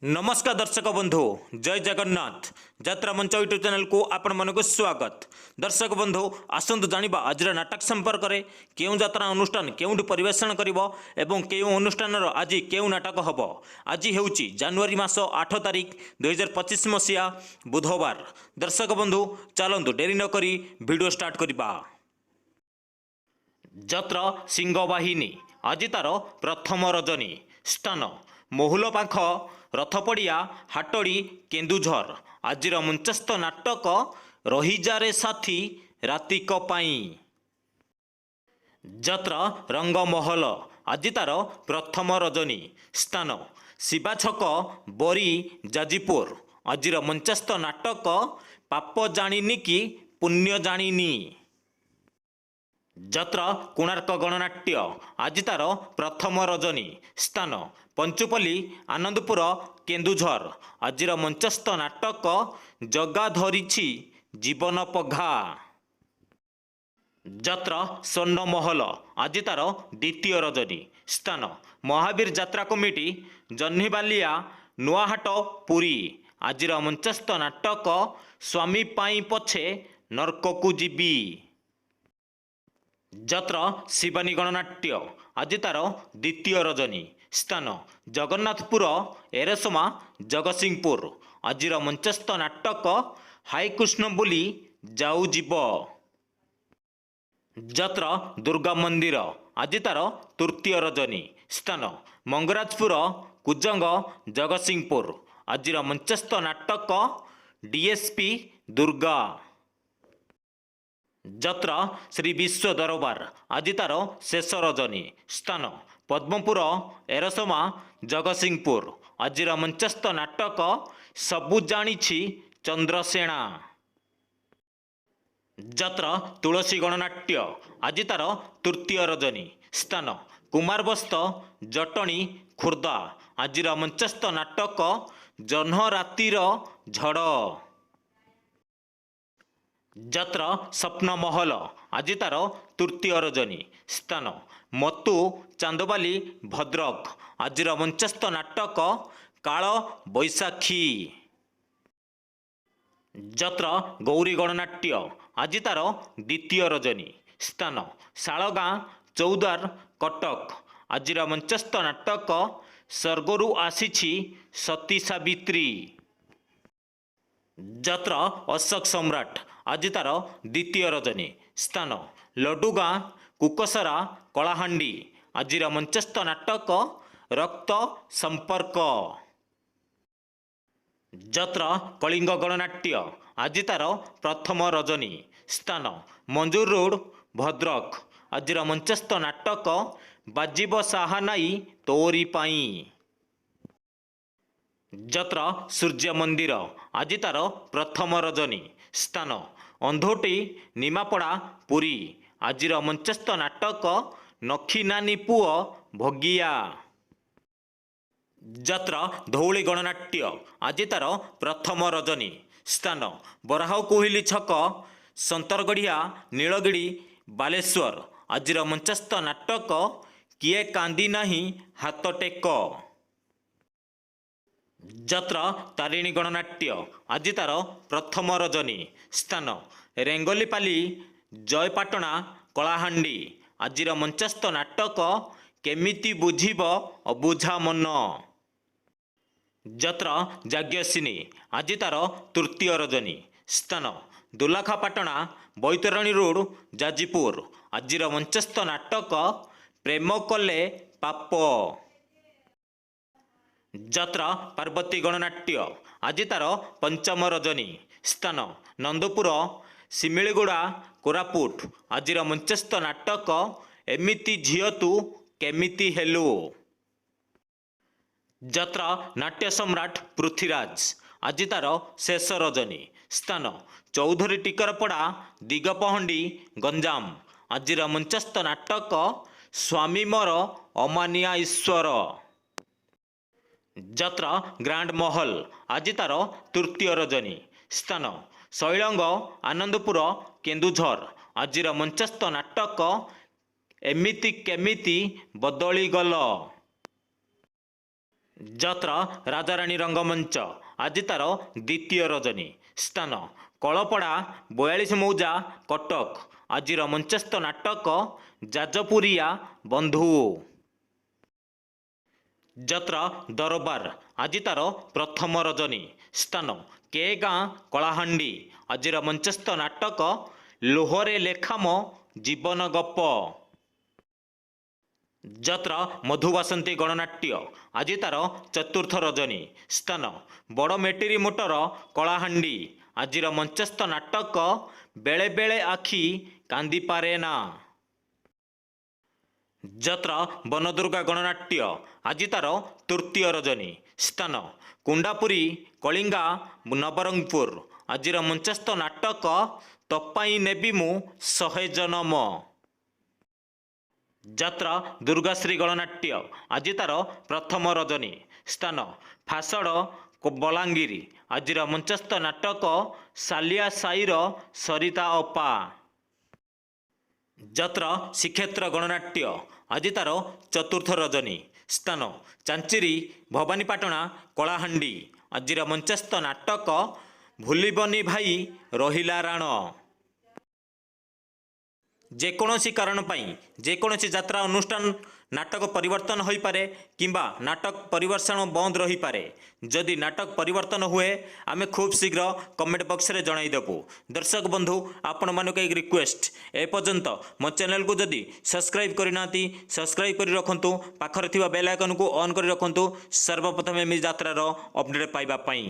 नमस्कार दर्शक बंधु जय जगन्नाथ यात्रा मंच यूट्यूब चैनल को आपण मानक स्वागत। दर्शक बंधु आसतु जानिबा आजर नाटक संपर्क में केउं यात्रा अनुष्ठान केउंठी परिवेषण करिवो एवं केउं अनुष्ठान आज केउं नाटक हबो। आज हेउची जनवरी मास 8 तारिख 2025 मसीहा बुधवार। दर्शक बंधु चलंतु डेरी न करी वीडियो स्टार्ट करिबा। जत्र सिंहवाहिनी आज तार प्रथम रजनी स्थान महुल पाख रथपड़िया हाटड़ी केन्दुझर। आजिर मंचस्थ नाटक रहीजारे साथी रातिक पाई। जत्र रंगमहल आज तार प्रथम रजनी स्थान शिवा छक बरी जाजीपुर। आजिर मंचस्थ नाटक पाप जानिनी कि पुण्य जानिनी। जत्र कोणार्क गणनाट्य आज तार प्रथम रजनी स्थान पंचुपल्ली आनंदपुर केन्दुझर। आजिर मंचस्थ नाटक जगा धरिछि जीवन पघा। जत्र स्वर्णमहल आज तार द्वितीय रजनी स्थान महावीर यात्रा कमिटी जह्नीबालिया नुआहाट पुरी। आजिर मंचस्थ नाटक स्वामी पाई पछे नरककु जीवी। जत्र शिवानी गणनाट्य आज तार द्वितीय रजनी स्थान जगन्नाथपुर एरसमा जगतसिंहपुर। आजिर मंचस्थ नाटक हाय कृष्ण बोली जाऊ जीव। जत्र दुर्गा मंदिर आज तार तृतीय रजनी स्थान मंगराजपुर कुजंग जगतसिंहपुर। आजिर मंचस्थ नाटक डीएसपी दुर्गा। जत्र श्री विश्व दरबार आज तार शेष रजनी स्थान पद्मपुर एरसमा जगतसिंहपुर। आजिर मंचस्थ नाटक सबु जानिछि चंद्रसेना। जत्र तुलसी गणनाट्य आज तार तृतीय रजनी स्थान कुमारबस्त जटणी खुर्दा। आजिर मंचस्थ नाटक जह्न रातिर झड़। जत्र स्वप्न महल आज तार तृतीय रजनी स्थान मतु चांदबाली भद्रक। आजिर मंचस्थ नाटक काल बैशाखी। जत्र गौरी गणनाट्य आज तार द्वितीय रजनी स्थान शालगाँ चौदार कटक। आजिर मंचस्थ नाटक स्वर्गरु आसीछि सती सावित्री। जत्र अशोक सम्राट आज तार द्वितीय रजनी स्थान लडुगाँ कुकसरा कलाहांडी। आजिर मंचस्थ नाटक रक्त संपर्क। जत्र कलिंग गणनाट्य आज तार प्रथम रजनी स्थान मंजूर रोड भद्रक। आजिर मंचस्थ नाटक बाजिब साहानाई तोरी पाई। जत्र सूर्य मंदिर आज तार प्रथम रजनी स्थान अंधोटी निमापड़ा पुरी। आजिर मंचस्थ नाटक नखी नानी पुओ भगिया। जत्र धौली गणनाट्य आज तार प्रथम रजनी स्थान बराह कोहिली छक संतरगढ़िया नीलगिरी बालेश्वर। आजिर मंचस्थ नाटक किए कांदी नाही हाथ टेक। जत्र तारिणी गणनाट्य आज तार प्रथम रजनी स्थान रेंगलीपाली जयपाटणा कलाहांडी। आजिर मंचस्थ नाटक केमिति बुझिब अबुझा मन। जत्र जाग्यसिनी आज तार तृतीय रजनी स्थान दुलाखापाटणा बैतरणी रोड जाजीपुर। आजिर मंचस्थ नाटक प्रेम कले पाप। जत्र पार्वती गणनाट्य आज तार पंचम रजनी स्थान नंदपुर सिमिलीगुड़ा कोरापुट। आजिर मंचस्थ नाटक एमिति झियो तू केमिति हेलु। जत्र नाट्य सम्राट पृथ्वीराज आज तार शेष रजनी स्थान चौधरी टिकरपड़ा दिगपहंडी गंजाम। आजिर मंचस्थ नाटक स्वामी मोर अमानिया ईश्वर। जत्र ग्रांड महल आज तार तृतीय रजनी स्थान शैलंग आनंदपुर केन्दुझर। आजिर मंचस्थ नाटक एमिति केमिति बदली गल। ଯାତ୍ରା ରାଜାରାଣୀ ରଙ୍ଗମଞ୍ଚ ଆଜି ତାର ଦ୍ୱିତୀୟ ରଜନୀ। ସ୍ଥାନ କଳପଡ଼ା 42 ମୌଜା କଟକ। ଆଜିର ମଞ୍ଚସ୍ଥ ନାଟକ ଯାଜପୁରିଆ ବନ୍ଧୁ। ଯାତ୍ରା ଦରବାର ଆଜି ତାର ପ୍ରଥମ ରଜନୀ। ସ୍ଥାନ କେ ଗାଁ କଳାହାଣ୍ଡି। ଆଜିର ମଞ୍ଚସ୍ଥ ନାଟକ ଲୁହରେ ଲେଖାମ ଜୀବନ ଗପ। ଯାତ୍ରା ମଧୁବାସନ୍ତୀ ଗଣନାଟ୍ୟ ଆଜି ତାର ଚତୁର୍ଥ ରଜନୀ। ସ୍ଥାନ ବଡ଼ ମେଟିରି ମୋଟର କଳାହାଣ୍ଡି। ଆଜିର ମଞ୍ଚସ୍ଥ ନାଟକ ବେଳେ ବେଳେ ଆଖି କାନ୍ଦିପାରେ ନା। ଯାତ୍ରା ବନଦୁର୍ଗା ଗଣନାଟ୍ୟ ଆଜି ତାର ତୃତୀୟ ରଜନୀ। ସ୍ଥାନ କୁଣ୍ଡାପୁରୀ କଳିଙ୍ଗା ନବରଙ୍ଗପୁର। ଆଜିର ମଞ୍ଚସ୍ଥ ନାଟକ ତୋ ପାଇଁ ନେବି ମୁଁ 100 ଜନମ। ଯାତ୍ରା ଦୁର୍ଗାଶ୍ରୀ ଗଣନାଟ୍ୟ ଆଜି ତାର ପ୍ରଥମ ରଜନୀ। ସ୍ଥାନ ଫାସଡ଼ ବଲାଙ୍ଗୀର। ଆଜିର ମଞ୍ଚସ୍ଥ ନାଟକ ସାଲିଆ ସାହିର ସରିତା ଅପା। ଯାତ୍ରା ଶ୍ରୀକ୍ଷେତ୍ର ଗଣନାଟ୍ୟ ଆଜି ତାର ଚତୁର୍ଥ ରଜନୀ। ସ୍ଥାନ ଚାଞ୍ଚିରି ଭବାନୀପାଟଣା କଳାହାଣ୍ଡି। ଆଜିର ମଞ୍ଚସ୍ଥ ନାଟକ ଭୁଲିବନି ଭାଇ ରହିଲା ରାଣ। ଯେକୌଣସି କାରଣ ପାଇଁ ଯେକୌଣସି ଯାତ୍ରା ଅନୁଷ୍ଠାନ ନାଟକ ପରିବର୍ତ୍ତନ ହୋଇପାରେ କିମ୍ବା ନାଟକ ପରିବେଷଣ ବନ୍ଦ ରହିପାରେ। ଯଦି ନାଟକ ପରିବର୍ତ୍ତନ ହୁଏ ଆମେ ଖୁବ୍ ଶୀଘ୍ର କମେଣ୍ଟ ବକ୍ସରେ ଜଣାଇଦେବୁ। ଦର୍ଶକ ବନ୍ଧୁ ଆପଣମାନଙ୍କୁ ଏକ ରିକ୍ୱେଷ୍ଟ, ଏପର୍ଯ୍ୟନ୍ତ ମୋ ଚ୍ୟାନେଲକୁ ଯଦି ସବସ୍କ୍ରାଇବ୍ କରିନାହାନ୍ତି ସବସ୍କ୍ରାଇବ୍ କରି ରଖନ୍ତୁ। ପାଖରେ ଥିବା ବେଲ୍ ଆଇକନକୁ ଅନ୍ କରି ରଖନ୍ତୁ ସର୍ବପ୍ରଥମେ ମୋ ଯାତ୍ରାର ଅପଡେଟ୍ ପାଇବା ପାଇଁ।